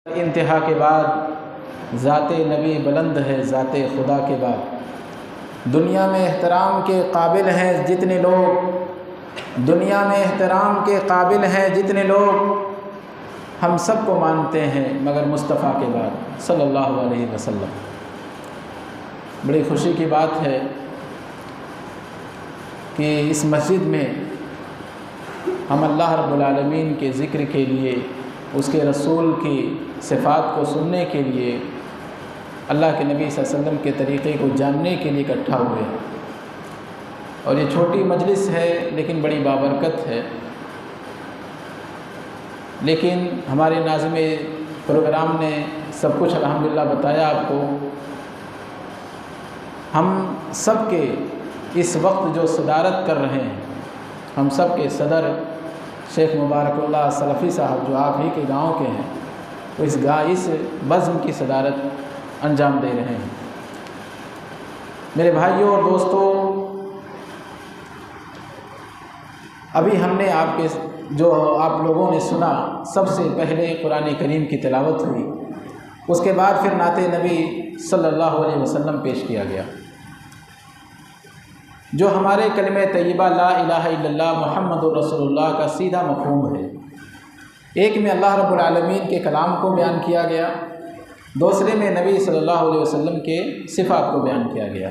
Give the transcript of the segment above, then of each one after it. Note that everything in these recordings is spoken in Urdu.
انتہا کے بعد ذات نبی بلند ہے ذات خدا کے بعد۔ دنیا میں احترام کے قابل ہیں جتنے لوگ، دنیا میں احترام کے قابل ہیں جتنے لوگ، ہم سب کو مانتے ہیں مگر مصطفیٰ کے بعد صلی اللہ علیہ وسلم۔ بڑی خوشی کی بات ہے کہ اس مسجد میں ہم اللہ رب العالمین کے ذکر کے لیے، اس کے رسول کی صفات کو سننے کے لیے، اللہ کے نبی صلی اللہ علیہ وسلم کے طریقے کو جاننے کے لیے اکٹھا ہوئے ہیں۔ اور یہ چھوٹی مجلس ہے لیکن بڑی بابرکت ہے۔ لیکن ہمارے ناظم پروگرام نے سب کچھ الحمدللہ بتایا آپ کو۔ ہم سب کے اس وقت جو صدارت کر رہے ہیں، ہم سب کے صدر شیخ مبارک اللہ سلفی صاحب جو آپ ہی کے گاؤں کے ہیں، وہ اس بزم کی صدارت انجام دے رہے ہیں۔ میرے بھائیوں اور دوستوں، ابھی ہم نے آپ لوگوں نے سنا، سب سے پہلے قرآن کریم کی تلاوت ہوئی، اس کے بعد پھر نعت نبی صلی اللہ علیہ وسلم پیش کیا گیا، جو ہمارے کلمہ طیبہ لا الہ الا اللہ محمد رسول اللہ کا سیدھا مفہوم ہے۔ ایک میں اللہ رب العالمین کے کلام کو بیان کیا گیا، دوسرے میں نبی صلی اللہ علیہ وسلم کے صفات کو بیان کیا گیا۔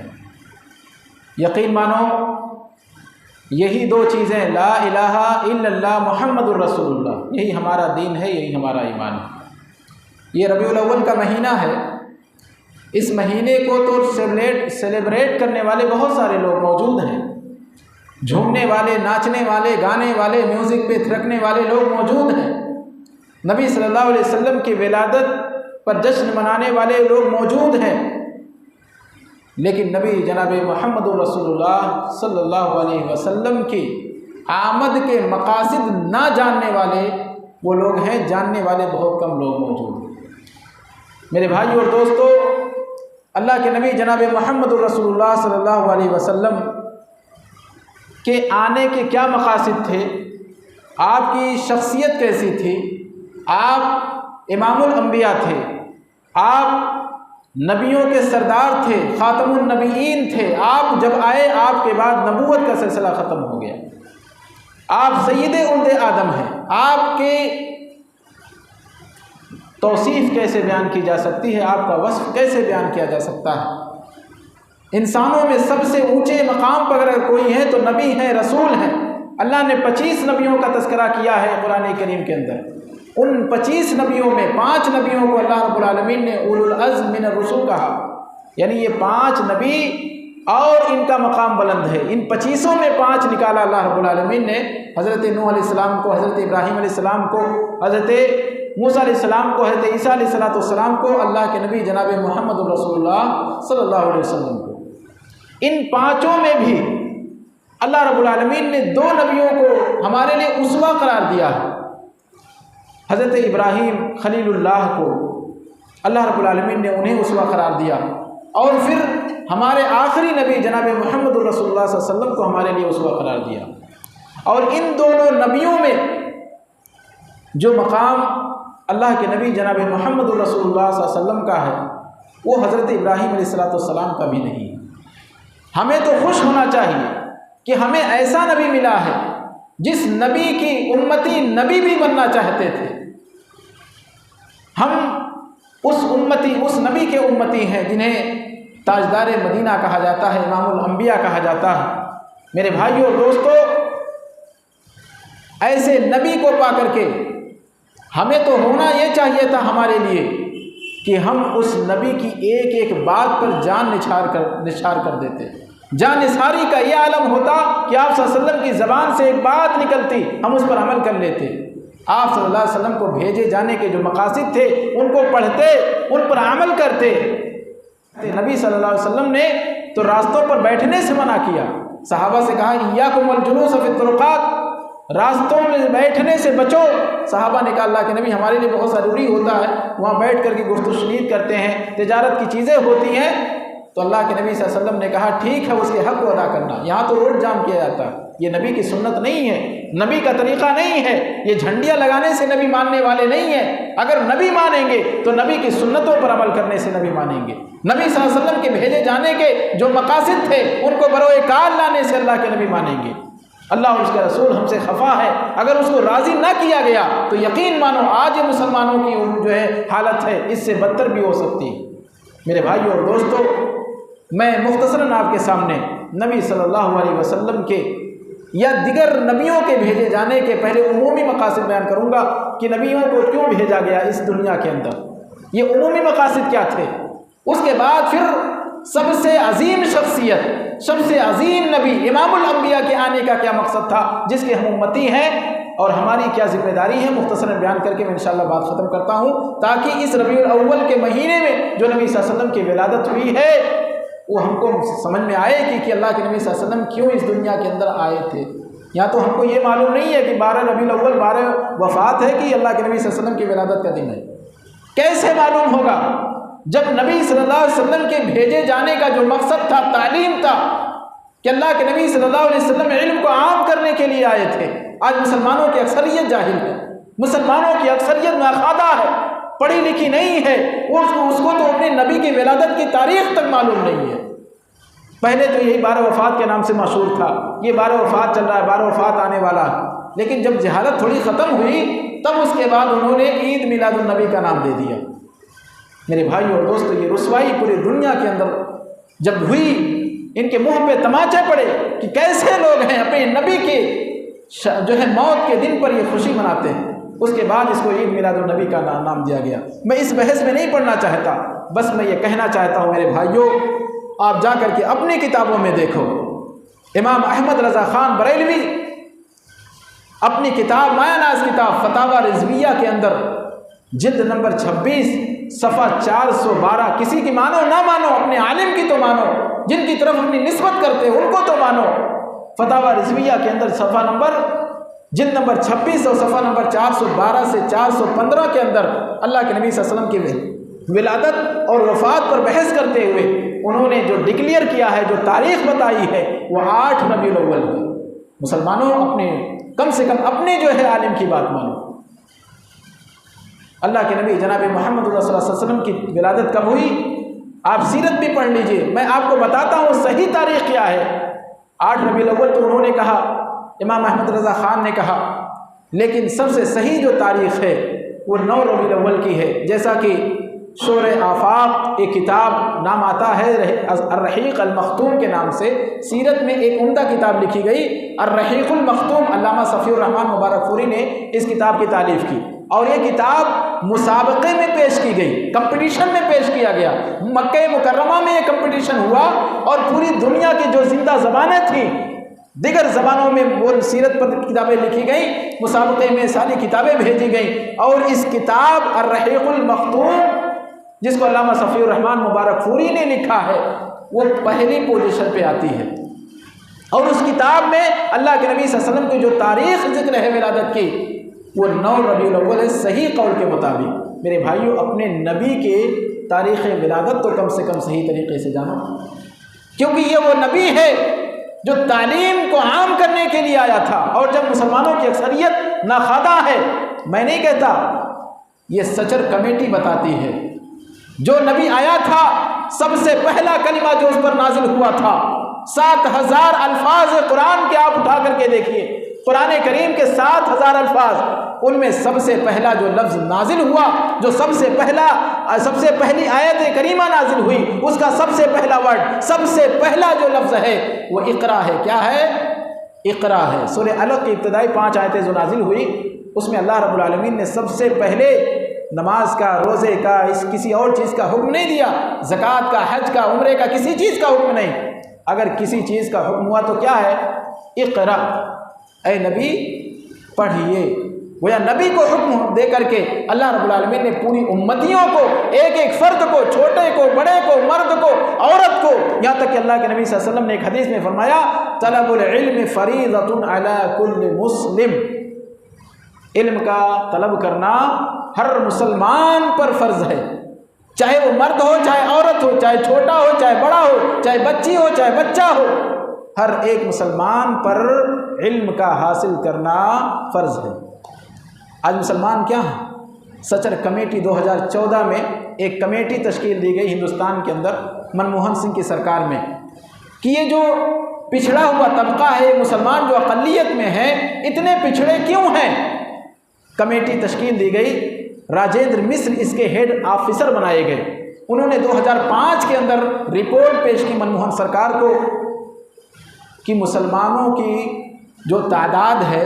یقین مانو یہی دو چیزیں، لا الہ الا اللہ محمد الرسول اللہ، یہی ہمارا دین ہے، یہی ہمارا ایمان ہے۔ یہ ربیع الاول کا مہینہ ہے، اس مہینے کو تو سیلیبریٹ کرنے والے بہت سارے لوگ موجود ہیں، جھومنے والے، ناچنے والے، گانے والے، میوزک پہ تھرکنے والے لوگ موجود ہیں، نبی صلی اللہ علیہ وسلم کی ولادت پر جشن منانے والے لوگ موجود ہیں، لیکن نبی جناب محمد رسول اللہ صلی اللہ علیہ وسلم کی آمد کے مقاصد نہ جاننے والے وہ لوگ ہیں، جاننے والے بہت کم لوگ موجود ہیں۔ میرے بھائیو اور دوستو، اللہ کے نبی جناب محمد رسول اللہ صلی اللہ علیہ وسلم کے آنے کے کیا مقاصد تھے، آپ کی شخصیت کیسی تھی؟ آپ امام الانبیاء تھے، آپ نبیوں کے سردار تھے، خاتم النبیین تھے، آپ جب آئے آپ کے بعد نبوت کا سلسلہ ختم ہو گیا، آپ سید ولد آدم ہیں، آپ کے توصیف کیسے بیان کی جا سکتی ہے، آپ کا وصف کیسے بیان کیا جا سکتا ہے؟ انسانوں میں سب سے اونچے مقام پر اگر کوئی ہے تو نبی ہیں، رسول ہیں۔ اللہ نے 25 نبیوں کا تذکرہ کیا ہے قرآن کریم کے اندر، ان 25 نبیوں میں 5 نبیوں کو اللہ رب العالمین نے اولو العزم من الرسل کہا، یعنی یہ 5 نبی اور ان کا مقام بلند ہے۔ ان 25 میں 5 نکالا اللہ رب العالمین نے، حضرت نوح علیہ السلام کو، حضرت ابراہیم علیہ السلام کو، حضرت موسیٰ علیہ السلام کو، حضرت عیسیٰ علیہ السلام کو، اللہ کے نبی جناب محمد رسول اللہ صلی اللہ علیہ وسلم کو۔ ان 5 میں بھی اللہ رب العالمین نے 2 نبیوں کو ہمارے لیے اسوہ قرار دیا ہے۔ حضرت ابراہیم خلیل اللہ کو اللہ رب العالمین نے انہیں اسوہ قرار دیا، اور پھر ہمارے آخری نبی جناب محمد رسول اللہ صلی اللہ علیہ وسلم کو ہمارے لیے اسوہ قرار دیا۔ اور ان دونوں نبیوں میں جو مقام اللہ کے نبی جناب محمد رسول اللہ صلی اللہ علیہ وسلم کا ہے، وہ حضرت ابراہیم علیہ السلام کا بھی نہیں ہے۔ ہمیں تو خوش ہونا چاہیے کہ ہمیں ایسا نبی ملا ہے جس نبی کی امتی نبی بھی بننا چاہتے تھے۔ ہم اس نبی کے امتی ہیں جنہیں تاجدار مدینہ کہا جاتا ہے، امام الانبیاء کہا جاتا ہے۔ میرے بھائیوں اور دوستو، ایسے نبی کو پا کر کے ہمیں تو ہونا یہ چاہیے تھا ہمارے لیے کہ ہم اس نبی کی ایک ایک بات پر جان نچھار کر دیتے۔ جان نثاری کا یہ عالم ہوتا کہ آپ صلی اللہ علیہ وسلم کی زبان سے ایک بات نکلتی، ہم اس پر عمل کر لیتے۔ آپ صلی اللہ علیہ وسلم کو بھیجے جانے کے جو مقاصد تھے ان کو پڑھتے، ان پر عمل کرتے۔ نبی صلی اللہ علیہ وسلم نے تو راستوں پر بیٹھنے سے منع کیا، صحابہ سے کہا ایاکم الجلوس فی الطرقات، راستوں میں بیٹھنے سے بچو۔ صحابہ نے کہا اللہ کے نبی ہمارے لیے بہت ضروری ہوتا ہے، وہاں بیٹھ کر کے گفت و شنید کرتے ہیں، تجارت کی چیزیں ہوتی ہیں۔ تو اللہ کے نبی صلی اللہ علیہ وسلم نے کہا ٹھیک ہے، اس کے حق کو ادا کرنا، یہاں تو روڈ جام کیا جاتا ہے۔ یہ نبی کی سنت نہیں ہے، نبی کا طریقہ نہیں ہے، یہ جھنڈیاں لگانے سے نبی ماننے والے نہیں ہیں۔ اگر نبی مانیں گے تو نبی کی سنتوں پر عمل کرنے سے نبی مانیں گے۔ نبی صلی اللہ علیہ وسلم کے بھیجے جانے کے جو مقاصد تھے ان کو بروئے کار لانے سے اللہ کے نبی مانیں گے۔ اللہ اور اس کے رسول ہم سے خفا ہے، اگر اس کو راضی نہ کیا گیا تو یقین مانو آج یہ مسلمانوں کی جو ہے حالت ہے اس سے بدتر بھی ہو سکتی ہے۔ میرے بھائیو اور دوستو، میں مختصراً آپ کے سامنے نبی صلی اللہ علیہ وسلم کے یا دیگر نبیوں کے بھیجے جانے کے پہلے عمومی مقاصد بیان کروں گا کہ نبیوں کو کیوں بھیجا گیا اس دنیا کے اندر، یہ عمومی مقاصد کیا تھے۔ اس کے بعد پھر سب سے عظیم شخصیت، سب سے عظیم نبی امام الانبیاء کے آنے کا کیا مقصد تھا جس کے ہم امتی ہیں، اور ہماری کیا ذمہ داری ہے، مختصراً بیان کر کے میں انشاءاللہ بات ختم کرتا ہوں، تاکہ اس ربیع الاول کے مہینے میں جو نبی صلی اللہ علیہ وسلم کی ولادت ہوئی ہے وہ ہم کو سمجھ میں آئے کہ اللہ کے نبی صلی اللہ علیہ وسلم کیوں اس دنیا کے اندر آئے تھے۔ یا تو ہم کو یہ معلوم نہیں ہے کہ 12 ربیع الاول 12 وفات ہے کہ اللہ کے نبی صلی اللہ علیہ وسلم کی ولادت کا دن ہے۔ کیسے معلوم ہوگا جب نبی صلی اللہ علیہ وسلم کے بھیجے جانے کا جو مقصد تھا، تعلیم تھا، کہ اللہ کے نبی صلی اللہ علیہ وسلم علم کو عام کرنے کے لیے آئے تھے۔ آج مسلمانوں کی اکثریت جاہل ہے، مسلمانوں کی اکثریت ناخوادہ ہے، پڑھی لکھی نہیں ہے، اس کو تو اپنے نبی کی ولادت کی تاریخ تک معلوم نہیں ہے۔ پہلے تو یہی 12 وفات کے نام سے مشہور تھا، یہ 12 وفات چل رہا ہے، 12 وفات آنے والا ہے، لیکن جب جہالت تھوڑی ختم ہوئی تب اس کے بعد انہوں نے عید میلاد النبی کا نام دے دیا۔ میرے بھائی اور دوستو، یہ رسوائی پوری دنیا کے اندر جب ہوئی، ان کے منہ پہ تماچے پڑے کہ کیسے لوگ ہیں اپنے نبی کے جو ہے موت کے دن پر یہ خوشی مناتے ہیں، اس کے بعد اس کو عید میلاد النبی کا نام دیا گیا۔ میں اس بحث میں نہیں پڑھنا چاہتا، بس میں یہ کہنا چاہتا ہوں میرے بھائیوں، آپ جا کر کے اپنی کتابوں میں دیکھو، امام احمد رضا خان بریلوی اپنی کتاب مایا ناز کتاب فتاوی رضویہ کے اندر جلد نمبر 26 صفحہ 412، کسی کی مانو نہ مانو، اپنے عالم کی تو مانو، جن کی طرف اپنی نسبت کرتے ان کو تو مانو، فتاوی رضویہ کے اندر صفحہ نمبر جلد نمبر 26 اور صفحہ نمبر 412 سے 415 کے اندر اللہ کے نبی صلی اللہ علیہ وسلم کی ولادت اور وفات پر بحث کرتے ہوئے انہوں نے جو ڈکلیئر کیا ہے، جو تاریخ بتائی ہے، وہ 8 ربیع الاول ہے۔ مسلمانوں اپنے کم سے کم اپنے جو ہے عالم کی بات مانو۔ اللہ کے نبی جناب محمد صلی اللہ علیہ وسلم کی ولادت کب ہوئی؟ آپ سیرت بھی پڑھ لیجئے، میں آپ کو بتاتا ہوں صحیح تاریخ کیا ہے۔ 8 ربیع الاول تو انہوں نے کہا، امام احمد رضا خان نے کہا، لیکن سب سے صحیح جو تاریخ ہے وہ 9 ربیع الاول کی ہے، جیسا کہ شور آفاق ایک کتاب نام آتا ہے الرحیق المختوم کے نام سے، سیرت میں ایک عمدہ کتاب لکھی گئی الرحیق المختوم، علامہ صفی الرحمن مبارک پوری نے اس کتاب کی تالیف کی، اور یہ کتاب مسابقے میں پیش کی گئی، کمپٹیشن میں پیش کیا گیا۔ مکہ مکرمہ میں یہ کمپٹیشن ہوا اور پوری دنیا کی جو زندہ زبانیں تھیں، دیگر زبانوں میں وہ سیرت پر کتابیں لکھی گئیں، مسابقے میں ساری کتابیں بھیجی گئیں، اور اس کتاب الرحیق المختوم جس کو علامہ صفی الرحمن مبارک پوری نے لکھا ہے وہ پہلی پوزیشن پہ آتی ہے، اور اس کتاب میں اللہ کے نبی صلی اللہ علیہ وسلم کی جو تاریخ ذکر ہے ولادت کی وہ 9 ربیع الاول ہے، صحیح قول کے مطابق۔ میرے بھائیوں، اپنے نبی کے تاریخ ولادت تو کم سے کم صحیح طریقے سے جانو، کیونکہ یہ وہ نبی ہے جو تعلیم کو عام کرنے کے لیے آیا تھا، اور جب مسلمانوں کی اکثریت ناخوادہ ہے، میں نہیں کہتا، یہ سچر کمیٹی بتاتی ہے، جو نبی آیا تھا سب سے پہلا کلمہ جو اس پر نازل ہوا تھا 7000 الفاظ قرآن کے، آپ اٹھا کر کے دیکھیے قرآن کریم کے 7000 الفاظ، ان میں سب سے پہلا جو لفظ نازل ہوا، جو سب سے پہلی آیت کریمہ نازل ہوئی، اس کا سب سے پہلا ورڈ، سب سے پہلا جو لفظ ہے وہ اقرا ہے۔ کیا ہے؟ اقرا ہے۔ سورہ علق کی ابتدائی 5 آیتیں جو نازل ہوئی، اس میں اللہ رب العالمین نے سب سے پہلے نماز کا، روزے کا، کسی اور چیز کا حکم نہیں دیا، زکوٰۃ کا، حج کا، عمرے کا، کسی چیز کا حکم نہیں۔ اگر کسی چیز کا حکم ہوا تو کیا ہے؟ اقرا، اے نبی پڑھیے۔ گویا نبی کو حکم دے کر کے اللہ رب العالمین نے پوری امتیوں کو، ایک ایک فرد کو، چھوٹے کو، بڑے کو، مرد کو، عورت کو، یہاں تک کہ اللہ کے نبی صلی اللہ علیہ وسلم نے ایک حدیث میں فرمایا طلب العلم فریضۃ علی کل مسلم، علم کا طلب کرنا ہر مسلمان پر فرض ہے، چاہے وہ مرد ہو، چاہے عورت ہو، چاہے چھوٹا ہو، چاہے بڑا ہو، چاہے بچی ہو، چاہے بچہ ہو، ہر ایک مسلمان پر علم کا حاصل کرنا فرض ہے۔ آج مسلمان کیا ہیں؟ سچر کمیٹی 2014 میں ایک کمیٹی تشکیل دی گئی ہندوستان کے اندر منموہن سنگھ کی سرکار میں کہ یہ جو پچھڑا ہوا طبقہ ہے، مسلمان جو اقلیت میں ہے، اتنے پچھڑے کیوں ہیں؟ کمیٹی تشکیل دی گئی، راجندر مشر اس کے ہیڈ آفیسر بنائے گئے۔ انہوں نے 2005 کے اندر رپورٹ پیش کی منموہن سرکار کو کہ مسلمانوں کی جو تعداد ہے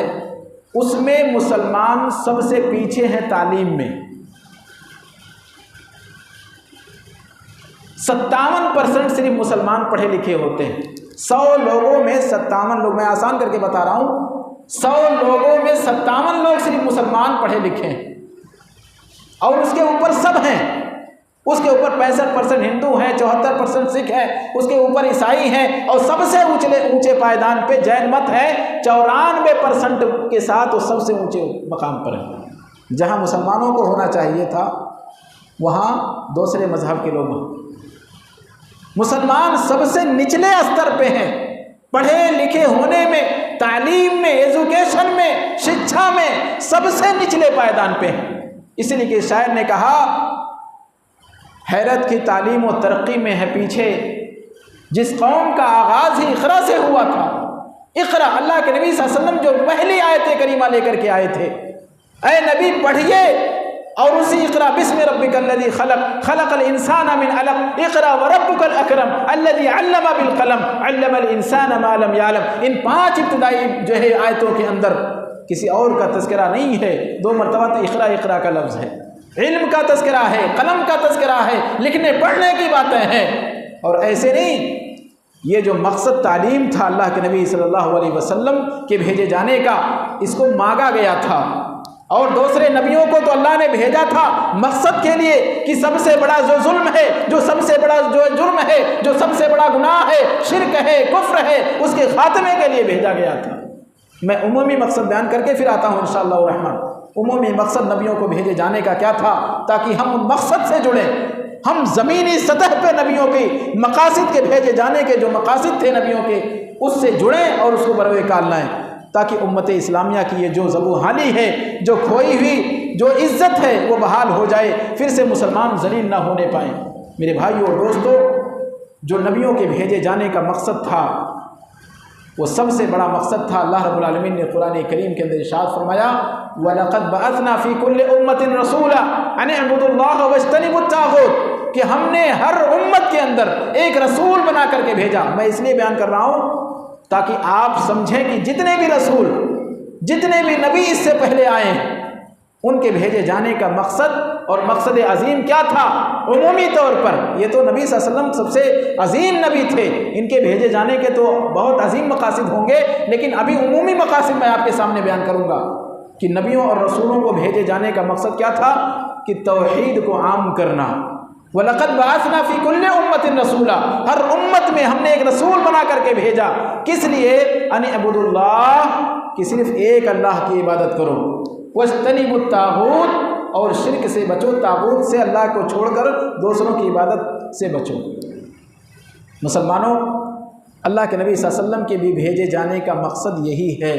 اس میں مسلمان سب سے پیچھے ہیں تعلیم میں۔ 57% صرف مسلمان پڑھے لکھے ہوتے ہیں۔ 100 لوگوں میں 57 لوگ، میں آسان کر کے بتا رہا ہوں، 100 لوگوں میں 57 لوگ صرف مسلمان پڑھے لکھے ہیں، اور اس کے اوپر سب ہیں، اس کے اوپر 65% ہندو ہیں، 74% سکھ ہیں، اس کے اوپر عیسائی ہیں، اور سب سے اونچے پائیدان پہ جین مت ہے 94% کے ساتھ، وہ سب سے اونچے مقام پر ہے۔ جہاں مسلمانوں کو ہونا چاہیے تھا وہاں دوسرے مذہب کے لوگ ہیں۔ مسلمان سب سے نچلے استر پہ ہیں، پڑھے لکھے ہونے میں، تعلیم میں، ایجوکیشن میں، شکشا میں سب سے نچلے پائیدان پہ ہیں۔ اس لیے کہ شاعر نے کہا، حیرت کی تعلیم و ترقی میں ہے پیچھے، جس قوم کا آغاز ہی اقرا سے ہوا تھا۔ اقرا، اللہ کے نبی صلی اللہ علیہ وسلم جو پہلی آیت کریمہ لے کر کے آئے تھے، اے نبی پڑھیے، اور اسی اقرا بسم ربک الذی خلق خلق الانسان من علق اقرا وربک الاکرم الذی علم بالقلم علم الانسان ما لم یعلم۔ ان 5 ابتدائی جو ہے آیتوں کے اندر کسی اور کا تذکرہ نہیں ہے، 2 مرتبہ تو اقرا اقرا کا لفظ ہے، علم کا تذکرہ ہے، قلم کا تذکرہ ہے، لکھنے پڑھنے کی باتیں ہیں۔ اور ایسے نہیں، یہ جو مقصد تعلیم تھا اللہ کے نبی صلی اللہ علیہ وسلم کے بھیجے جانے کا، اس کو مانگا گیا تھا، اور دوسرے نبیوں کو تو اللہ نے بھیجا تھا مقصد کے لیے کہ سب سے بڑا جو ظلم ہے، جو سب سے بڑا جو جرم ہے، جو سب سے بڑا گناہ ہے، شرک ہے، کفر ہے، اس کے خاتمے کے لیے بھیجا گیا تھا۔ میں عمومی مقصد بیان کر کے پھر آتا ہوں انشاءاللہ الرحمن۔ عمومی مقصد نبیوں کو بھیجے جانے کا کیا تھا؟ تاکہ ہم ان مقصد سے جڑیں، ہم زمینی سطح پہ نبیوں کی مقاصد کے بھیجے جانے کے جو مقاصد تھے نبیوں کے، اس سے جڑیں اور اس کو بروئے کار لائیں، تاکہ امت اسلامیہ کی یہ جو ذبح حالی ہے، جو کھوئی ہوئی جو عزت ہے، وہ بحال ہو جائے، پھر سے مسلمان ذلیل نہ ہونے پائیں۔ میرے بھائیو اور دوستو، جو نبیوں کے بھیجے جانے کا مقصد تھا، وہ سب سے بڑا مقصد تھا۔ اللہ رب العالمین نے قرآن کریم کے اندر ارشاد فرمایا، وَلَقَدْ بَعَثْنَا فِي كُلِّ أُمَّةٍ رَسُولًا أَنِ اعْبُدُوا اللَّهَ وَاجْتَنِبُوا الطَّاغُوتَ، کہ ہم نے ہر امت کے اندر ایک رسول بنا کر کے بھیجا۔ میں اس لیے بیان کر رہا ہوں تاکہ آپ سمجھیں کہ جتنے بھی رسول، جتنے بھی نبی اس سے پہلے آئے ہیں، ان کے بھیجے جانے کا مقصد اور مقصد عظیم کیا تھا؟ عمومی طور پر یہ تو نبی صلی اللہ علیہ وسلم سب سے عظیم نبی تھے، ان کے بھیجے جانے کے تو بہت عظیم مقاصد ہوں گے، لیکن ابھی عمومی مقاصد میں آپ کے سامنے بیان کروں گا کہ نبیوں اور رسولوں کو بھیجے جانے کا مقصد کیا تھا؟ کہ توحید کو عام کرنا۔ وَلَقَدْ بَعَثْنَا فِي كُلِّ أُمَّةٍ رَسُولًا، ہر امت میں ہم نے ایک رسول بنا کر کے بھیجا، کس لیے؟ أَنِ اعْبُدُوا اللَّهَ، کہ صرف ایک اللہ کی عبادت کرو، وَاجْتَنِبُوا الطَّاغُوتَ، اور شرک سے بچو، طاغوت سے، اللہ کو چھوڑ کر دوسروں کی عبادت سے بچو۔ مسلمانوں، اللہ کے نبی صلی اللہ علیہ وسلم کے بھی بھیجے جانے کا مقصد یہی ہے۔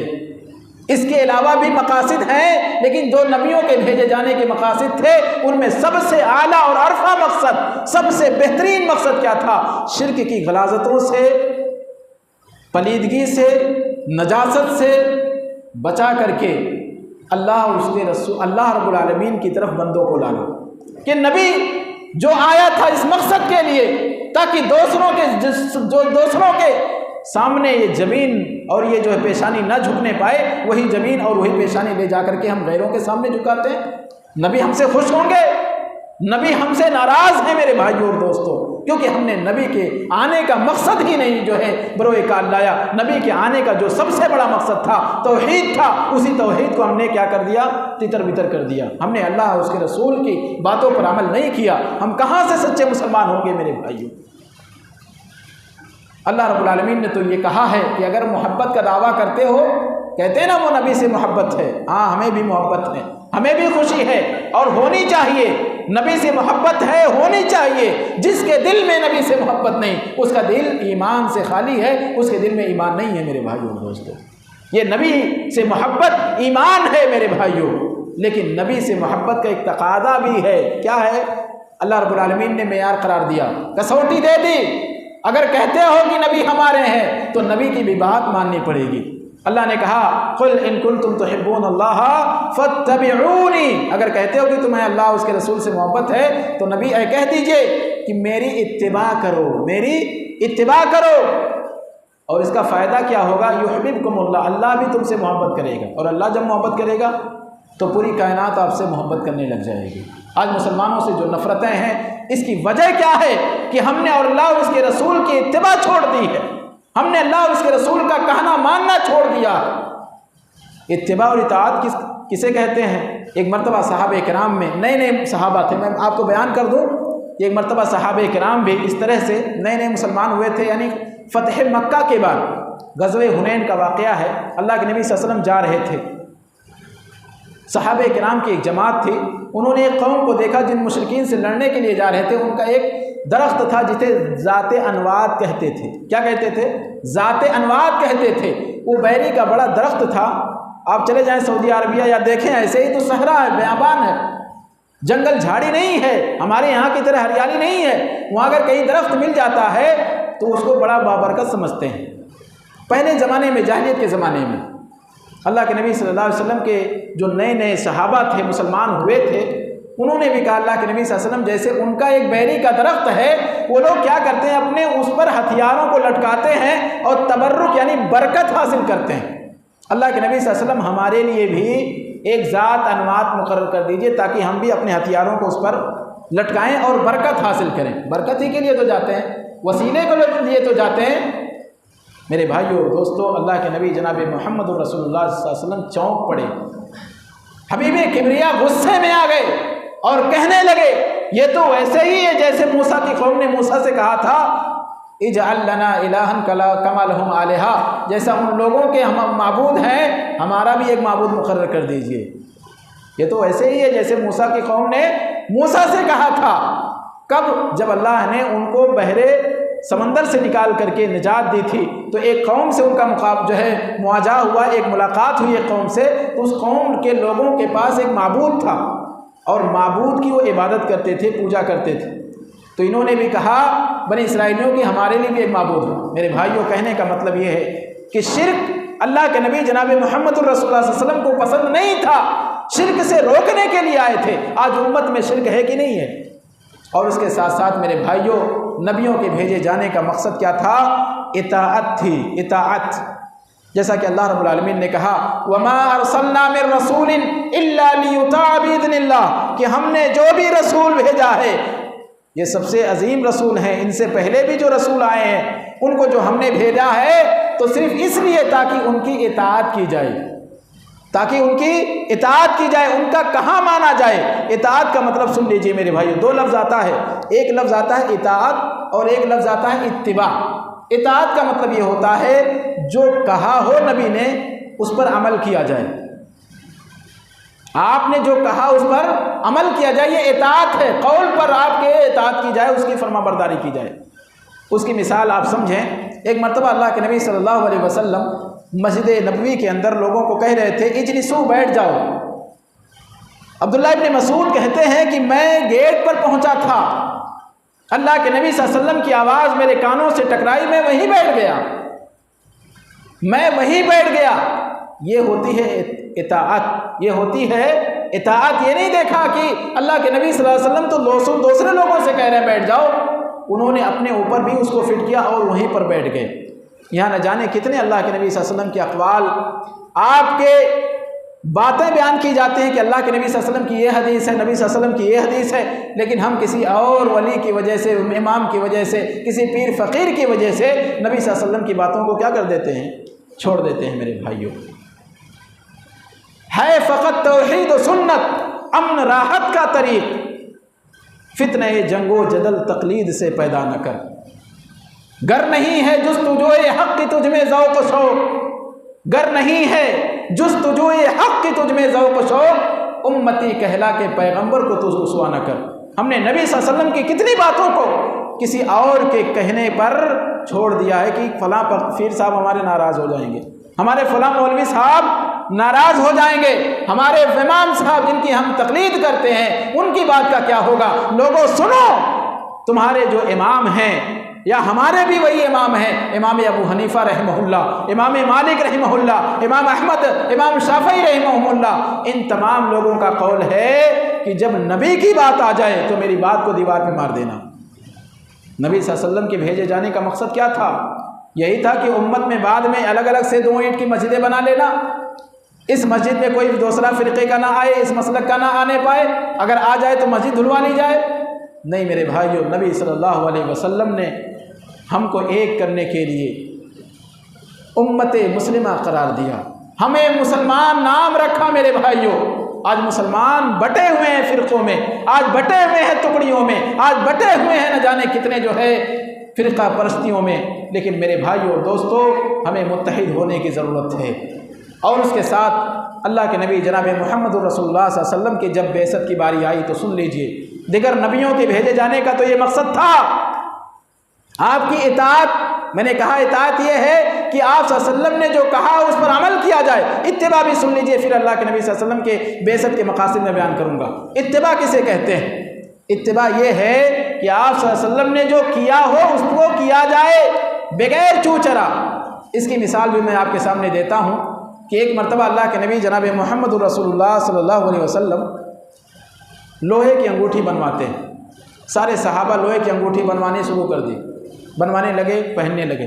اس کے علاوہ بھی مقاصد ہیں، لیکن جو نبیوں کے بھیجے جانے کے مقاصد تھے، ان میں سب سے اعلیٰ اور عرفہ مقصد، سب سے بہترین مقصد کیا تھا؟ شرک کی غلاظتوں سے، پلیدگی سے، نجاست سے بچا کر کے اللہ اور اس کے رسول، اللہ رب العالمین کی طرف بندوں کو لانا۔ کہ نبی جو آیا تھا اس مقصد کے لیے، تاکہ دوسروں کے سامنے یہ زمین اور یہ جو ہے پیشانی نہ جھکنے پائے، وہی زمین اور وہی پیشانی لے جا کر کے ہم غیروں کے سامنے جھکاتے ہیں۔ نبی ہم سے خوش ہوں گے؟ نبی ہم سے ناراض ہیں میرے بھائیوں اور دوستوں، کیونکہ ہم نے نبی کے آنے کا مقصد ہی نہیں جو ہے بروئے کار لایا۔ نبی کے آنے کا جو سب سے بڑا مقصد تھا توحید تھا، اسی توحید کو ہم نے کیا کر دیا؟ تتر بتر کر دیا۔ ہم نے اللہ اور اس کے رسول کی باتوں پر عمل نہیں کیا، ہم کہاں سے سچے مسلمان ہوں گے میرے بھائیوں؟ اللہ رب العالمین نے تو یہ کہا ہے کہ اگر محبت کا دعویٰ کرتے ہو، کہتے ہیں نا وہ نبی سے محبت ہے، ہاں ہمیں بھی محبت ہے، ہمیں بھی خوشی ہے اور ہونی چاہیے، نبی سے محبت ہے، ہونی چاہیے۔ جس کے دل میں نبی سے محبت نہیں، اس کا دل ایمان سے خالی ہے، اس کے دل میں ایمان نہیں ہے میرے بھائیوں اور دوستوں۔ یہ نبی سے محبت ایمان ہے میرے بھائیوں، لیکن نبی سے محبت کا ایک تقاضا بھی ہے۔ کیا ہے؟ اللہ رب العالمین نے معیار قرار دیا، کسوٹی دے دی۔ اگر کہتے ہو کہ نبی ہمارے ہیں تو نبی کی بھی بات ماننی پڑے گی۔ اللہ نے کہا قل ان کنتم تحبون اللہ فاتبعونی، اگر کہتے ہو کہ تمہیں اللہ اس کے رسول سے محبت ہے تو نبی کہہ دیجئے کہ میری اتباع کرو، میری اتباع کرو۔ اور اس کا فائدہ کیا ہوگا؟ یحببکم اللہ، اللہ بھی تم سے محبت کرے گا، اور اللہ جب محبت کرے گا تو پوری کائنات آپ سے محبت کرنے لگ جائے گی۔ آج مسلمانوں سے جو نفرتیں ہیں، اس کی وجہ کیا ہے؟ کہ ہم نے اور اللہ اور اس کے رسول کی اتباع چھوڑ دی ہے، ہم نے اللہ اور اس کے رسول کا کہنا ماننا چھوڑ دیا۔ اتباع اور اطاعت کسے کہتے ہیں؟ ایک مرتبہ صحابہ کرام میں نئے صحابہ تھے، میں آپ کو بیان کر دوں۔ ایک مرتبہ صحابہ کرام بھی اس طرح سے نئے مسلمان ہوئے تھے، یعنی فتح مکہ کے بعد غزوہ حنین کا واقعہ ہے۔ اللہ کے نبی صلی اللہ علیہ وسلم جا رہے تھے، صحابہ کرام کی ایک جماعت تھی، انہوں نے ایک قوم کو دیکھا جن مشرکین سے لڑنے کے لیے جا رہے تھے۔ ان کا ایک درخت تھا جسے ذات انواد کہتے تھے۔ کیا کہتے تھے؟ ذات انواد کہتے تھے۔ وہ بیری کا بڑا درخت تھا۔ آپ چلے جائیں سعودی عربیہ یا دیکھیں، ایسے ہی تو صحرا ہے، بیابان ہے، جنگل جھاڑی نہیں ہے، ہمارے یہاں کی طرح ہریالی نہیں ہے۔ وہاں اگر کہیں درخت مل جاتا ہے تو اس کو بڑا بابرکت سمجھتے ہیں۔ پہلے زمانے میں، جاہلیت کے زمانے میں، اللہ کے نبی صلی اللہ علیہ وسلم کے جو نئے صحابہ تھے، مسلمان ہوئے تھے، انہوں نے بھی کہا اللہ کے نبی صلی اللہ علیہ وسلم جیسے ان کا ایک بیری کا درخت ہے، وہ لوگ کیا کرتے ہیں؟ اپنے اس پر ہتھیاروں کو لٹکاتے ہیں اور تبرک یعنی برکت حاصل کرتے ہیں۔ اللہ کے نبی صلی اللہ علیہ وسلم ہمارے لیے بھی ایک ذات انوات مقرر کر دیجئے تاکہ ہم بھی اپنے ہتھیاروں کو اس پر لٹکائیں اور برکت حاصل کریں۔ برکت ہی کے لیے تو جاتے ہیں، وسیلے کے لیے تو جاتے ہیں۔ میرے بھائیوں اور دوستوں، اللہ کے نبی جناب محمد رسول اللہ صلی اللہ علیہ وسلم چونک پڑے، حبیب کبریا غصے میں آ گئے اور کہنے لگے یہ تو ویسے ہی ہے جیسے موسیٰ کی قوم نے موسیٰ سے کہا تھا اجعل لنا الہا کما لہم آلہہ، جیسا ان لوگوں کے ہم معبود ہیں ہمارا بھی ایک معبود مقرر کر دیجئے۔ یہ تو ویسے ہی ہے جیسے موسیٰ کی قوم نے موسیٰ سے کہا تھا۔ کب؟ جب اللہ نے ان کو بحر سمندر سے نکال کر کے نجات دی تھی، تو ایک قوم سے ان کا مواجہہ ہوا، ایک ملاقات ہوئی ایک قوم سے، تو اس قوم کے لوگوں کے پاس ایک معبود تھا اور معبود کی وہ عبادت کرتے تھے، پوجا کرتے تھے۔ تو انہوں نے بھی کہا بنی اسرائیلیوں کی ہمارے لیے بھی ایک معبود ہے۔ میرے بھائیوں، کہنے کا مطلب یہ ہے کہ شرک اللہ کے نبی جناب محمد الرسول اللہ صلی اللہ علیہ وسلم کو پسند نہیں تھا، شرک سے روکنے کے لیے آئے تھے۔ آج امت میں شرک ہے کہ نہیں ہے؟ اور اس کے ساتھ ساتھ میرے بھائیوں، نبیوں کے بھیجے جانے کا مقصد کیا تھا؟ اطاعت تھی، اطاعت۔ جیسا کہ اللہ رب العالمین نے کہا وَمَا أَرْسَلْنَا مِن رَّسُولٍ إِلَّا لِيُطَاعَ بِإِذْنِ اللَّهِ، کہ ہم نے جو بھی رسول بھیجا ہے یہ سب سے عظیم رسول ہیں، ان سے پہلے بھی جو رسول آئے ہیں ان کو جو ہم نے بھیجا ہے تو صرف اس لیے تاکہ ان کی اطاعت کی جائے، تاکہ ان کی اطاعت کی جائے، ان کا کہاں مانا جائے۔ اطاعت کا مطلب سن لیجئے میرے بھائیو، دو لفظ آتا ہے، ایک لفظ آتا ہے اطاعت اور ایک لفظ آتا ہے اتباع۔ اطاعت کا مطلب یہ ہوتا ہے جو کہا ہو نبی نے اس پر عمل کیا جائے، آپ نے جو کہا اس پر عمل کیا جائے، یہ اطاعت ہے۔ قول پر آپ کے اطاعت کی جائے، اس کی فرما برداری کی جائے۔ اس کی مثال آپ سمجھیں، ایک مرتبہ اللہ کے نبی صلی اللہ علیہ وسلم مسجد نبوی کے اندر لوگوں کو کہہ رہے تھے اجلسو، بیٹھ جاؤ۔ عبداللہ ابن مسعود کہتے ہیں کہ میں گیٹ پر پہنچا تھا، اللہ کے نبی صلی اللہ علیہ وسلم کی آواز میرے کانوں سے ٹکرائی، میں وہیں بیٹھ گیا۔ یہ ہوتی ہے اطاعت، یہ ہوتی ہے اطاعت۔ یہ نہیں دیکھا کہ اللہ کے نبی صلی اللہ علیہ وسلم تو دوسرے لوگوں سے کہہ رہے ہیں بیٹھ جاؤ، انہوں نے اپنے اوپر بھی اس کو فٹ کیا اور وہیں پر بیٹھ گئے۔ یہاں نہ جانے کتنے اللہ کے نبی صلی اللہ علیہ وسلم کے اقوال، آپ کے باتیں بیان کی جاتی ہیں کہ اللہ کے نبی صلی اللہ علیہ وسلم کی یہ حدیث ہے، نبی صلی اللہ علیہ وسلم کی یہ حدیث ہے، لیکن ہم کسی اور ولی کی وجہ سے، امام کی وجہ سے، کسی پیر فقیر کی وجہ سے نبی صلی اللہ علیہ وسلم کی باتوں کو کیا کر دیتے ہیں؟ چھوڑ دیتے ہیں۔ میرے بھائیوں، ہے فقط توحید و سنت، امن راحت کا طریق، فتنہ جنگ و جدل تقلید سے پیدا نہ کر۔ گر نہیں ہے جستجوئے حق کی تجھ میں ذوق و شوق، گر نہیں ہے جستجوئے حق کی تجھ میں ذوق و شوق، امتی کہلا کے پیغمبر کو تو رسوا نہ کر۔ ہم نے نبی صلی اللہ علیہ وسلم کی کتنی باتوں کو کسی اور کے کہنے پر چھوڑ دیا ہے کہ فلاں پیر صاحب ہمارے ناراض ہو جائیں گے، ہمارے فلاں مولوی صاحب ناراض ہو جائیں گے، ہمارے امام صاحب جن کی ہم تقلید کرتے ہیں ان کی بات کا کیا ہوگا۔ لوگوں سنو، تمہارے جو امام ہیں یا ہمارے بھی وہی امام ہیں، امام ابو حنیفہ رحمہ اللہ، امام مالک رحمہ اللہ، امام احمد، امام شافعی رحمہ اللہ، ان تمام لوگوں کا قول ہے کہ جب نبی کی بات آ جائے تو میری بات کو دیوار پہ مار دینا۔ نبی صلی اللہ علیہ وسلم کے بھیجے جانے کا مقصد کیا تھا؟ یہی تھا کہ امت میں بعد میں الگ الگ سے 2 اینٹ کی مسجدیں بنا لینا، اس مسجد میں کوئی دوسرا فرقے کا نہ آئے، اس مسلک کا نہ آنے پائے، اگر آ جائے تو مسجد دھلوا لی جائے۔ نہیں میرے بھائیو، نبی صلی اللہ علیہ وسلم نے ہم کو ایک کرنے کے لیے امت مسلمہ قرار دیا، ہمیں مسلمان نام رکھا۔ میرے بھائیو، آج مسلمان بٹے ہوئے ہیں فرقوں میں، آج بٹے ہوئے ہیں ٹکڑیوں میں، آج بٹے ہوئے ہیں نہ جانے کتنے جو ہے فرقہ پرستیوں میں، لیکن میرے بھائیو اور دوستو، ہمیں متحد ہونے کی ضرورت ہے۔ اور اس کے ساتھ اللہ کے نبی جناب محمد رسول اللہ صلی اللہ علیہ وسلم کی جب بعثت کی باری آئی تو سن لیجئے، دیگر نبیوں کے بھیجے جانے کا تو یہ مقصد تھا، آپ کی اطاعت۔ میں نے کہا اطاعت یہ ہے کہ آپ صلی اللہ علیہ وسلم نے جو کہا اس پر عمل کیا جائے۔ اتباع بھی سن لیجئے، پھر اللہ کے نبی صلی اللہ علیہ وسلم کے بعثت کے مقاصد میں بیان کروں گا۔ اتباع کسے کہتے ہیں؟ اتباع یہ ہے کہ آپ صلی اللہ علیہ وسلم نے جو کیا ہو اس کو کیا جائے بغیر چو چرا۔ اس کی مثال بھی میں آپ کے سامنے دیتا ہوں کہ ایک مرتبہ اللہ کے نبی جناب محمد رسول اللہ صلی اللہ علیہ وسلم لوہے کی انگوٹھی بنواتے ہیں، سارے صحابہ لوہے کی انگوٹھی بنوانے شروع کر دی، بنوانے لگے، پہننے لگے۔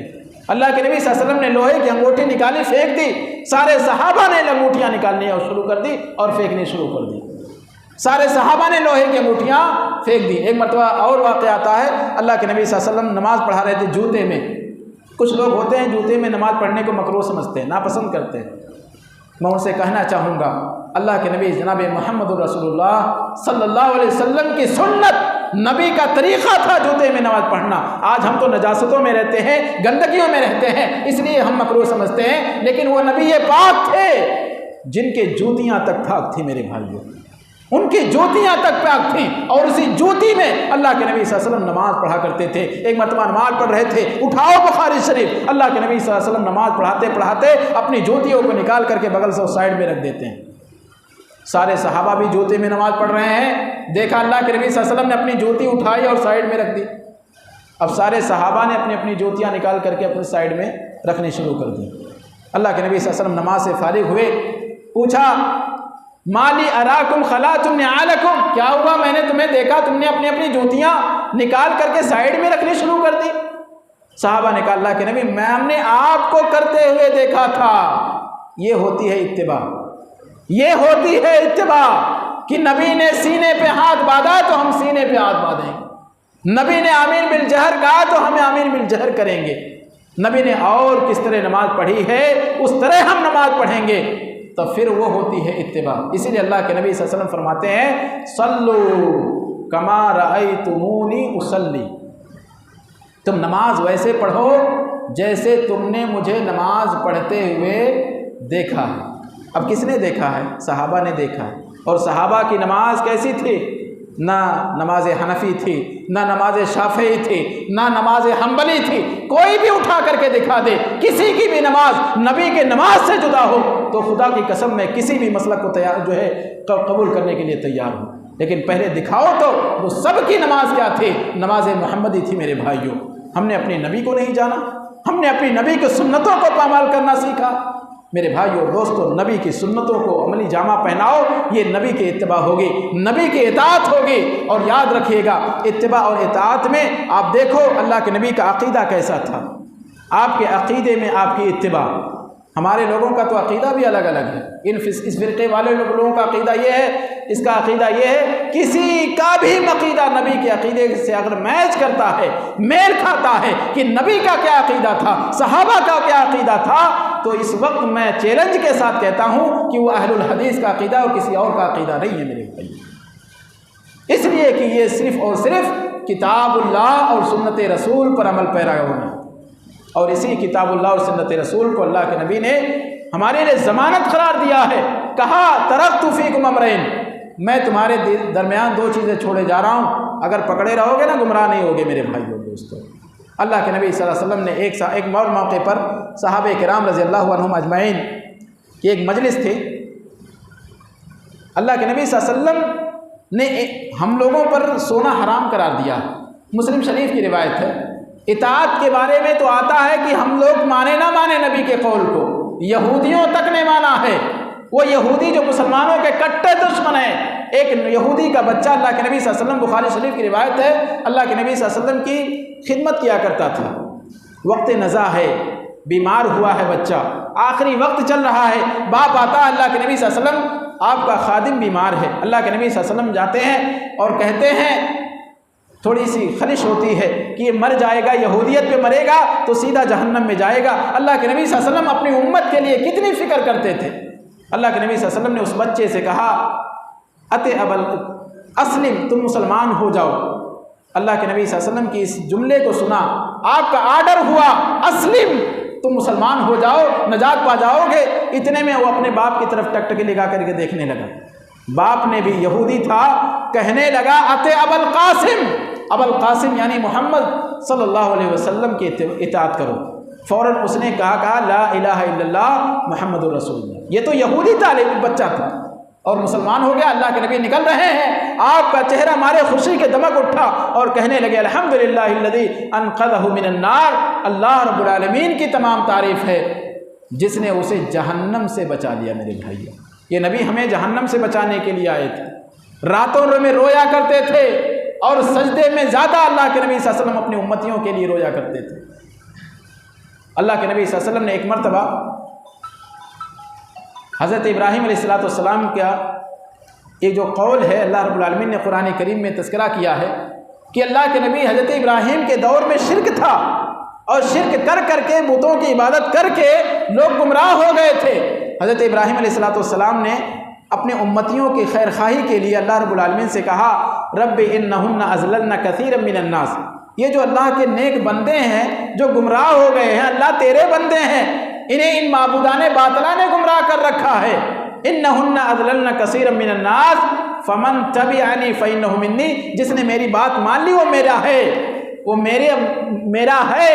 اللہ کے نبی صلی اللہ علیہ وسلم نے لوہے کی انگوٹھی نکالی، پھینک دی، سارے صحابہ نے انگوٹھیاں نکالنی شروع کر دی اور پھینکنی شروع کر دی، سارے صحابہ نے لوہے کی انگوٹھیاں پھینک دی۔ ایک مرتبہ اور واقعہ آتا ہے، اللہ کے نبی صلی اللہ علیہ وسلم نماز پڑھا رہے تھے جوتے میں۔ کچھ لوگ ہوتے ہیں جوتے میں نماز پڑھنے کو مکروہ سمجھتے ہیں، ناپسند کرتے ہیں۔ میں ان سے کہنا چاہوں گا، اللہ کے نبی جناب محمد رسول اللہ صلی اللہ علیہ وسلم کی سنت، نبی کا طریقہ تھا جوتے میں نماز پڑھنا۔ آج ہم تو نجاستوں میں رہتے ہیں، گندگیوں میں رہتے ہیں، اس لیے ہم مکروہ سمجھتے ہیں، لیکن وہ نبی پاک تھے جن کے جوتیاں تک پاک تھی۔ میرے بھائیوں، ان کی جوتیاں تک پاک تھیں، اور اسی جوتی میں اللہ کے نبی صلی اللہ علیہ وسلم نماز پڑھا کرتے تھے۔ ایک مرتبہ نماز پڑھ رہے تھے، اٹھاؤ بخاری شریف، اللہ کے نبی صلی اللہ علیہ وسلم نماز پڑھاتے پڑھاتے اپنی جوتیوں کو نکال کر کے بغل سے سائڈ میں رکھ دیتے ہیں۔ سارے صحابہ بھی جوتے میں نماز پڑھ رہے ہیں، دیکھا اللہ کے نبی صلی اللہ علیہ وسلم نے اپنی جوتی اٹھائی اور سائڈ میں رکھ دی۔ اب سارے صحابہ نے اپنی اپنی جوتیاں نکال کر کے اپنے سائڈ میں رکھنی شروع کر دی۔ اللہ کے نبی صلی اللہ علیہ وسلم نماز سے فارغ ہوئے، پوچھا مالی اراکم خلاتم نعالکم، کیا ہوا؟ میں نے تمہیں دیکھا تم نے اپنی اپنی جوتیاں نکال کر کے سائڈ میں رکھنی شروع کر دی۔ صحابہ نے کہا اللہ کے نبی ہم نے آپ کو کرتے ہوئے دیکھا تھا۔ یہ ہوتی ہے اتباع، یہ ہوتی ہے اتباع کہ نبی نے سینے پہ ہاتھ باندھا تو ہم سینے پہ ہاتھ باندھیں گے، نبی نے آمین بالجہر کہا تو ہمیں آمین بالجہر کریں گے، نبی نے اور کس طرح نماز پڑھی ہے اس طرح ہم نماز پڑھیں گے، تو پھر وہ ہوتی ہے اتباع۔ اسی لیے اللہ کے نبی صلی اللہ علیہ وسلم فرماتے ہیں صلو کما رأیتمونی اصلی، تم نماز ویسے پڑھو جیسے تم نے مجھے نماز پڑھتے ہوئے دیکھا ہے۔ اب کس نے دیکھا ہے؟ صحابہ نے دیکھا ہے۔ اور صحابہ کی نماز کیسی تھی؟ نہ نماز حنفی تھی، نہ نماز شافعی تھی، نہ نماز حنبلی تھی۔ کوئی بھی اٹھا کر کے دکھا دے کسی کی بھی نماز نبی کے نماز سے جدا ہو تو خدا کی قسم میں کسی بھی مسلک کو قبول کرنے کے لیے تیار ہوں، لیکن پہلے دکھاؤ تو وہ سب کی نماز کیا تھی؟ نماز محمدی تھی۔ میرے بھائیوں، ہم نے اپنے نبی کو نہیں جانا، ہم نے اپنی نبی کی سنتوں کو پامال کرنا سیکھا۔ میرے بھائیو اور دوستو، نبی کی سنتوں کو عملی جامہ پہناؤ، یہ نبی کی اتباع ہوگی، نبی کی اطاعت ہوگی۔ اور یاد رکھیے گا، اتباع اور اطاعت میں آپ دیکھو اللہ کے نبی کا عقیدہ کیسا تھا، آپ کے عقیدے میں آپ کی اتباع۔ ہمارے لوگوں کا تو عقیدہ بھی الگ الگ ہے، اس فرقے والے لوگوں کا عقیدہ یہ ہے، اس کا عقیدہ یہ ہے، کسی کا بھی عقیدہ نبی کے عقیدے سے اگر میچ کرتا ہے، میل کھاتا ہے کہ نبی کا کیا عقیدہ تھا، صحابہ کا کیا عقیدہ تھا، تو اس وقت میں چیلنج کے ساتھ کہتا ہوں کہ وہ اہل الحدیث کا عقیدہ اور کسی اور کا عقیدہ نہیں ہے میرے بھائی، اس لیے کہ یہ صرف اور صرف کتاب اللہ اور سنت رسول پر عمل پیرا ہونا، اور اسی کتاب اللہ اور سنت رسول کو اللہ کے نبی نے ہمارے لیے ضمانت قرار دیا ہے۔ کہا ترکت فیکم امرین، میں تمہارے درمیان دو چیزیں چھوڑے جا رہا ہوں، اگر پکڑے رہو گے نا گمراہ نہیں ہوگے میرے بھائیوں دوستوں۔ اللہ کے نبی صلی اللہ علیہ وسلم نے ایک اور موقع پر صحابہ کرام رضی اللہ عنہم اجمعین کی ایک مجلس تھی، اللہ کے نبی صلی اللہ علیہ وسلم نے ہم لوگوں پر سونا حرام قرار دیا۔ مسلم شریف کی روایت ہے، اطاعت کے بارے میں تو آتا ہے کہ ہم لوگ مانے نہ مانے نبی کے قول کو، یہودیوں تک نے مانا ہے۔ وہ یہودی جو مسلمانوں کے کٹے دشمن ہیں، ایک یہودی کا بچہ اللہ کے نبی صلی اللہ علیہ وسلم، بخاری شریف کی روایت ہے، اللہ کے نبی صلی اللہ علیہ وسلم کی خدمت کیا کرتا تھا۔ وقت نزا ہے، بیمار ہوا ہے بچہ، آخری وقت چل رہا ہے، باپ آتا ہے اللہ کے نبی صلی اللہ علیہ وسلم آپ کا خادم بیمار ہے۔ اللہ کے نبی صلی اللہ علیہ وسلم جاتے ہیں اور کہتے ہیں، تھوڑی سی خلش ہوتی ہے کہ یہ مر جائے گا، یہودیت پہ مرے گا تو سیدھا جہنم میں جائے گا۔ اللہ کے نبی صلی اللہ علیہ وسلم اپنی امت کے لیے کتنی فکر کرتے تھے۔ اللہ کے نبی صلی اللہ علیہ وسلم نے اس بچے سے کہا، اسلم، تم مسلمان ہو جاؤ۔ اللہ کے نبی صلی اللہ علیہ وسلم کی اس جملے کو سنا، آپ کا آرڈر ہوا اسلم، تم مسلمان ہو جاؤ، نجات پا جاؤ گے۔ اتنے میں وہ اپنے باپ کی طرف ٹکٹکی لگا کر کے دیکھنے لگا۔ باپ نے بھی یہودی تھا، کہنے لگا ابوالقاسم، ابوالقاسم یعنی محمد صلی اللہ علیہ وسلم کی اطاعت کرو۔ فوراً اس نے کہا لا الہ الا اللہ محمد الرسول اللہ۔ یہ تو یہودی طالب بچہ تھا اور مسلمان ہو گیا۔ اللہ کے نبی نکل رہے ہیں، آپ کا چہرہ مارے خوشی کے دمک اٹھا اور کہنے لگے الحمدللہ الذی انقذہ من النار، اللہ رب العالمین کی تمام تعریف ہے جس نے اسے جہنم سے بچا لیا۔ میرے بھائیو، یہ نبی ہمیں جہنم سے بچانے کے لیے آئے تھے۔ راتوں میں رویا کرتے تھے اور سجدے میں زیادہ اللہ کے نبی صلی اللہ علیہ وسلم اپنی امتیوں کے لیے رویا کرتے تھے۔ اللہ کے نبی صلی اللہ علیہ وسلم نے ایک مرتبہ حضرت ابراہیم علیہ السلام کا ایک جو قول ہے، اللہ رب العالمین نے قرآن کریم میں تذکرہ کیا ہے کہ اللہ کے نبی حضرت ابراہیم کے دور میں شرک تھا اور شرک کر کر کے بتوں کی عبادت کر کے لوگ گمراہ ہو گئے تھے۔ حضرت ابراہیم علیہ السلام نے اپنے امتیوں کی خیر خواہی کے لیے اللہ رب العالمین سے کہا رب انہن اضللن کثیرا من الناس، یہ جو اللہ کے نیک بندے ہیں جو گمراہ ہو گئے ہیں، اللہ تیرے بندے ہیں، انہیں ان معبودان باطلہ نے گمراہ کر رکھا ہے۔ انہن اضللن کثیرا من الناس فمن تبعنی فانہ منی، جس نے میری بات مان لی وہ میرا ہے، وہ میرا ہے۔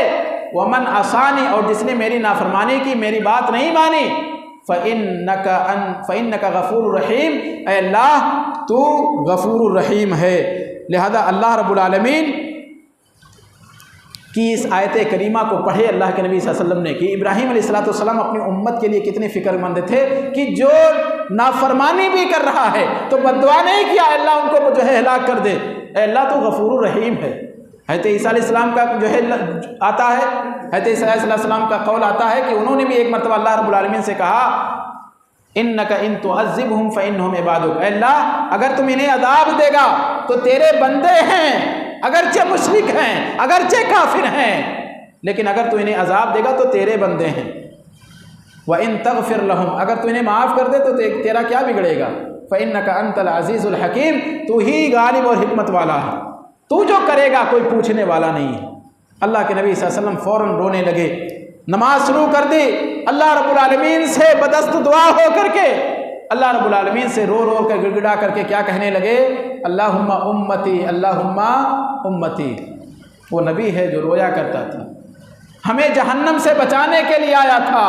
ومن عصانی، اور جس نے میری نافرمانی کی، میری بات نہیں مانی، فإنک غفور الرحیم، اے اللہ تو غفور الرحیم ہے۔ لہذا اللہ رب العالمین کی اس آیت کریمہ کو پڑھے اللہ کے نبی صلی اللہ علیہ وسلم نے کہ ابراہیم علیہ السلام اپنی امت کے لیے کتنے فکر مند تھے کہ جو نافرمانی بھی کر رہا ہے تو بد دعا نہیں کیا اللہ ان کو جو ہے ہلاک کر دے، اے اللہ تو غفور الرحیم ہے۔ حضرت عیسیٰ علیہ السلام کا جو ہے آتا ہے، حضرت عیسیٰ علیہ السلام کا قول آتا ہے کہ انہوں نے بھی ایک مرتبہ اللہ رب العالمین سے کہا انک ان تعذبہم فانہم عبادک، اے اللہ اگر تم انہیں عذاب دے گا تو تیرے بندے ہیں، اگرچہ مشرک ہیں، اگرچہ کافر ہیں، لیکن اگر تو انہیں عذاب دے گا تو تیرے بندے ہیں۔ وَإِن تَغْفِرْ لَهُمْ، اگر تو انہیں معاف کر دے تو تیرا کیا بگڑے گا؟ فَإِنَّكَ أَنْتَ الْعَزِيزُ الْحَكِيمُ، تو ہی غالب اور حکمت والا ہے، تو جو کرے گا کوئی پوچھنے والا نہیں ہے۔ اللہ کے نبی صلی اللہ علیہ وسلم فوراً رونے لگے، نماز شروع کر دی، اللہ رب العالمین سے بدست دعا ہو کر کے اللہ رب العالمین سے رو رو کر گڑ گڑا کر کے کیا کہنے لگے؟ اللہم امتی اللہم امتی۔ وہ نبی ہے جو رویا کرتا تھا، ہمیں جہنم سے بچانے کے لیے آیا تھا۔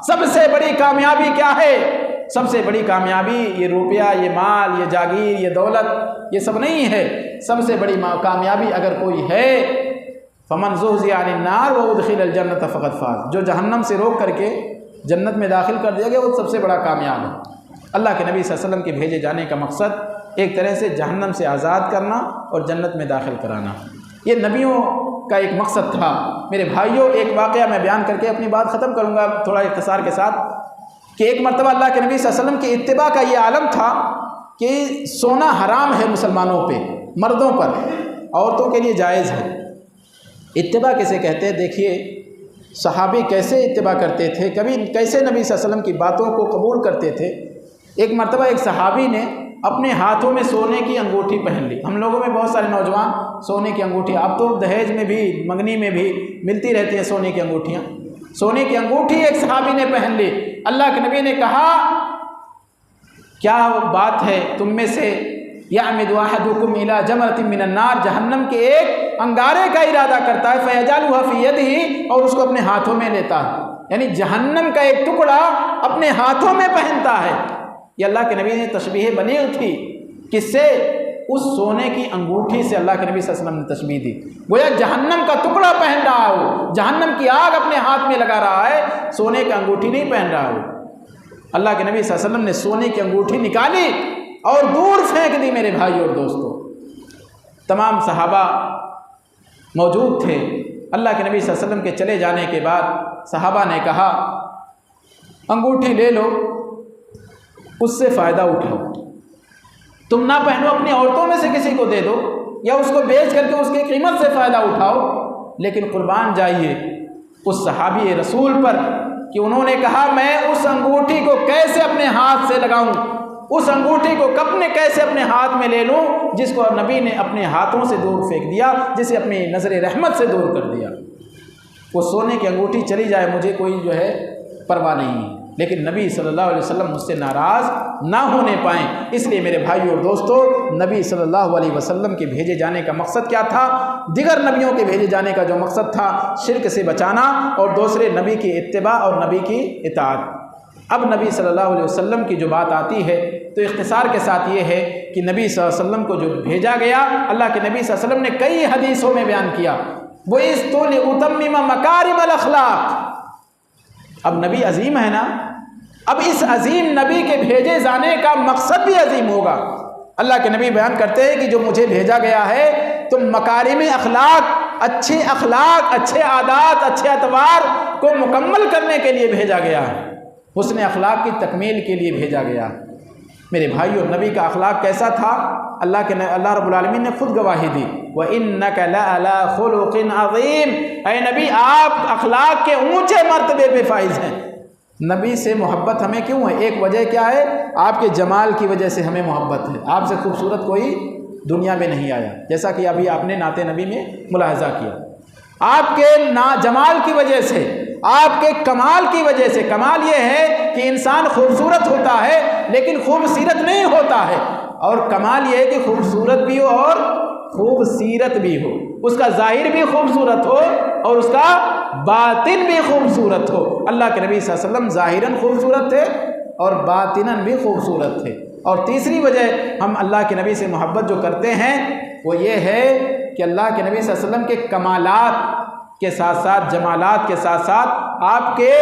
سب سے بڑی کامیابی کیا ہے؟ سب سے بڑی کامیابی یہ روپیہ، یہ مال، یہ جاگیر، یہ دولت، یہ سب نہیں ہے۔ سب سے بڑی کامیابی اگر کوئی ہے فمن زحزح عن النار وادخل الجنۃ فقد فاز، جو جہنم سے روک کر کے جنت میں داخل کر دیا گیا وہ سب سے بڑا کامیاب ہے۔ اللہ کے نبی صلی اللہ علیہ وسلم کے بھیجے جانے کا مقصد ایک طرح سے جہنم سے آزاد کرنا اور جنت میں داخل کرانا، یہ نبیوں کا ایک مقصد تھا۔ میرے بھائیوں، ایک واقعہ میں بیان کر کے اپنی بات ختم کروں گا تھوڑا اختصار کے ساتھ، کہ ایک مرتبہ اللہ کے نبی صلی اللہ علیہ وسلم کی اتباع کا یہ عالم تھا کہ سونا حرام ہے مسلمانوں پہ، مردوں پر، عورتوں کے لیے جائز ہے۔ اتباع کیسے کہتے ہیں؟ دیکھیے صحابی کیسے اتباع کرتے تھے، کبھی کیسے نبی صلی اللہ علیہ وسلم کی باتوں کو قبول کرتے تھے۔ ایک مرتبہ ایک صحابی نے اپنے ہاتھوں میں سونے کی انگوٹھی پہن لی۔ ہم لوگوں میں بہت سارے نوجوان سونے کی انگوٹھی، اب تو دہیج میں بھی، منگنی میں بھی ملتی رہتی ہیں سونے کی انگوٹھیاں۔ سونے کی انگوٹھی ایک صحابی نے پہن لی۔ اللہ کے نبی نے کہا کیا بات ہے، تم میں سے یعمد احدکم الی جمرۃ من النار، جہنم کے ایک انگارے کا ارادہ کرتا ہے، فیجعلها فی یدہ، اور اس کو اپنے ہاتھوں میں لیتا ہے، یعنی جہنم کا ایک ٹکڑا اپنے ہاتھوں میں پہنتا ہے۔ یہ اللہ کے نبی نے تشبیہ بلیغ تھی، کس سے؟ اس سونے کی انگوٹھی سے اللہ کے نبی صلی اللہ علیہ وسلم نے تشبیہ دی، گویا جہنم کا ٹکڑا پہن رہا ہو، جہنم کی آگ اپنے ہاتھ میں لگا رہا ہے، سونے کی انگوٹھی نہیں پہن رہا ہو۔ اللہ کے نبی صلی اللہ علیہ وسلم نے سونے کی انگوٹھی نکالی اور دور پھینک دی۔ میرے بھائی اور دوستو، تمام صحابہ موجود تھے۔ اللہ کے نبی صلی اللہ علیہ وسلم کے چلے جانے کے بعد صحابہ نے کہا انگوٹھی لے لو، اس سے فائدہ اٹھاؤ، تم نہ پہنو، اپنی عورتوں میں سے کسی کو دے دو، یا اس کو بیچ کر کے اس کی قیمت سے فائدہ اٹھاؤ، لیکن قربان جائیے اس صحابی رسول پر کہ انہوں نے کہا میں اس انگوٹھی کو کیسے اپنے ہاتھ سے لگاؤں، اس انگوٹھی کو کیسے اپنے ہاتھ میں لے لوں جس کو نبی نے اپنے ہاتھوں سے دور پھینک دیا، جسے اپنی نظر رحمت سے دور کر دیا۔ وہ سونے کی انگوٹھی چلی جائے مجھے کوئی پرواہ نہیں ہے، لیکن نبی صلی اللہ علیہ وسلم مجھ سے ناراض نہ ہونے پائیں۔ اس لیے میرے بھائی اور دوستو، نبی صلی اللہ علیہ وسلم کے بھیجے جانے کا مقصد کیا تھا؟ دیگر نبیوں کے بھیجے جانے کا جو مقصد تھا شرک سے بچانا اور دوسرے نبی کی اتباع اور نبی کی اطاعت۔ اب نبی صلی اللہ علیہ وسلم کی جو بات آتی ہے تو اختصار کے ساتھ یہ ہے کہ نبی صلی اللہ علیہ وسلم کو جو بھیجا گیا، اللہ کے نبی صلی اللہ علیہ وسلم نے کئی حدیثوں میں بیان کیا، وَإِذْتُ لِأُتَمِّمَ مَكَارِمَ الْأَخْلَاقِ۔ اب نبی عظیم ہے نا، اب اس عظیم نبی کے بھیجے جانے کا مقصد بھی عظیم ہوگا۔ اللہ کے نبی بیان کرتے ہیں کہ جو مجھے بھیجا گیا ہے تو مکارم اخلاق، اچھے عادات، اچھے اطوار کو مکمل کرنے کے لیے بھیجا گیا ہے، حسن اخلاق کی تکمیل کے لیے بھیجا گیا ہے۔ میرے بھائیو، نبی کا اخلاق کیسا تھا؟ اللہ رب العالمین نے خود گواہی دی، وَإِنَّكَ لَعَلَىٰ خُلُقٍ عَظِيمٍ، اے نبی آپ اخلاق کے اونچے مرتبے پہ فائز ہیں۔ نبی سے محبت ہمیں کیوں ہے؟ ایک وجہ کیا ہے؟ آپ کے جمال کی وجہ سے ہمیں محبت ہے۔ آپ سے خوبصورت کوئی دنیا میں نہیں آیا، جیسا کہ ابھی آپ نے نعت نبی میں ملاحظہ کیا۔ آپ کے جمال کی وجہ سے، آپ کے کمال کی وجہ سے، کمال یہ ہے کہ انسان خوبصورت ہوتا ہے لیکن خوبصیرت نہیں ہوتا ہے، اور کمال یہ ہے کہ خوبصورت بھی ہو اور خوبصیرت بھی ہو، اس کا ظاہر بھی خوبصورت ہو اور اس کا باطن بھی خوبصورت ہو۔ اللہ کے نبی صلی اللہ علیہ وسلم ظاہراً خوبصورت تھے اور باطناً بھی خوبصورت تھے۔ اور تیسری وجہ ہم اللہ کے نبی سے محبت جو کرتے ہیں وہ یہ ہے کہ اللہ کے نبی صلی اللہ علیہ وسلم کے کمالات کے ساتھ ساتھ، جمالات کے ساتھ ساتھ آپ کے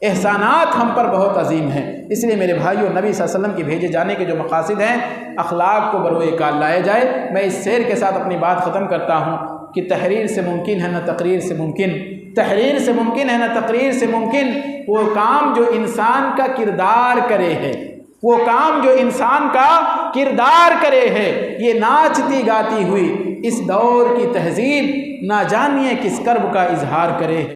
احسانات ہم پر بہت عظیم ہیں۔ اس لیے میرے بھائیو، نبی صلی اللہ علیہ وسلم کے بھیجے جانے کے جو مقاصد ہیں، اخلاق کو بروئے کار لائے جائے۔ میں اس سیر کے ساتھ اپنی بات ختم کرتا ہوں کہ تحریر سے ممکن ہے نہ تقریر سے ممکن، تحریر سے ممکن ہے نہ تقریر سے ممکن وہ کام جو انسان کا کردار کرے ہے، وہ کام جو انسان کا کردار کرے ہے۔ یہ ناچتی گاتی ہوئی اس دور کی تہذیب نہ جانیے کس کرب کا اظہار کرے۔